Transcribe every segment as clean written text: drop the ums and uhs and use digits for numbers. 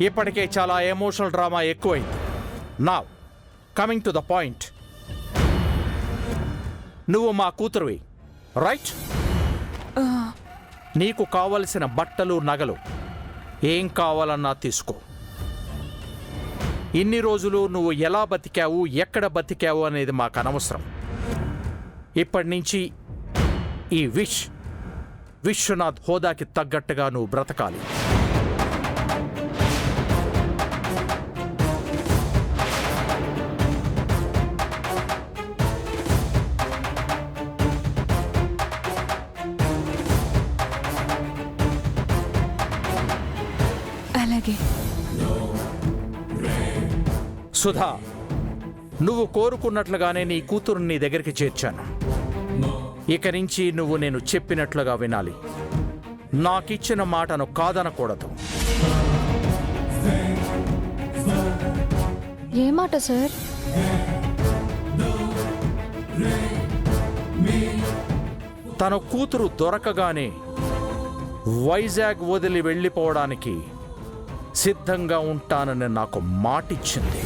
ఇప్పటికే చాలా emotional drama ఎక్కువైంది. Now coming to the point. నువ్వు మా కూతురువి, రైట్? నీకు కావలసిన బట్టలు, నగలు ఏం కావాలన్నా తీసుకో. ఇన్ని రోజులు నువ్వు ఎలా బతికావు, ఎక్కడ బతికావు అనేది మాకు అనవసరం. ఇప్పటి నుంచి ఈ విశ్వనాథ్ హోదాకి తగ్గట్టుగా నువ్వు బ్రతకాలి. అలాగే. సుధా, నువ్వు కోరుకున్నట్లుగానే నీ కూతురుని నీ దగ్గరికి చేర్చాను. ఇక నుంచి నువ్వు నేను చెప్పినట్లుగా వినాలి. నాకిచ్చిన మాటను కాదనకూడదు. ఏ మాట సార్? తన కూతురు దొరకగానే వైజాగ్ వదిలి వెళ్ళిపోవడానికి సిద్ధంగా ఉంటానని నాకు మాటిచ్చింది.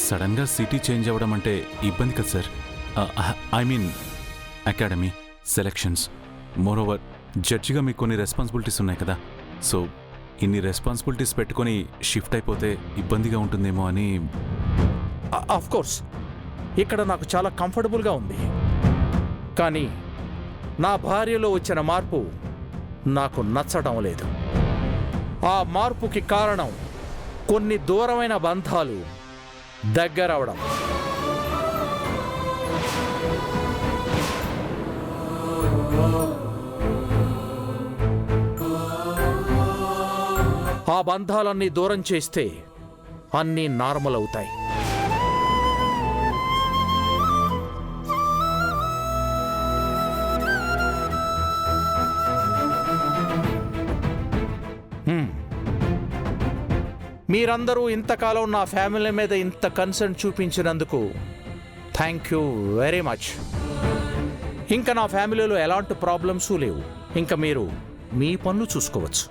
సడన్గా సిటీ చేంజ్ అవ్వడం అంటే ఇబ్బంది కదా sir. I mean academy, selections, moreover జడ్జిగా మీకు కొన్ని రెస్పాన్సిబిలిటీస్ ఉన్నాయి కదా. సో ఇన్ని రెస్పాన్సిబిలిటీస్ పెట్టుకొని షిఫ్ట్ అయిపోతే ఇబ్బందిగా ఉంటుందేమో అని. ఆఫ్ కోర్స్ ఇక్కడ నాకు చాలా కంఫర్టబుల్గా ఉంది. కానీ నా భార్యలో వచ్చిన మార్పు నాకు నచ్చడం లేదు. ఆ మార్పుకి కారణం కొన్ని దూరమైన బంధాలు దగ్గరవడం. ఆ బంధాలన్నీ దూరం చేస్తే అన్నీ నార్మల్ అవుతాయి. మీరందరూ ఇంతకాలం నా ఫ్యామిలీ మీద ఇంత కన్సర్న్ చూపించినందుకు థ్యాంక్ యూ వెరీ మచ్. ఇంకా నా ఫ్యామిలీలో ఎలాంటి ప్రాబ్లమ్స్ లేవు. ఇంకా మీరు మీ పనులు చూసుకోవచ్చు.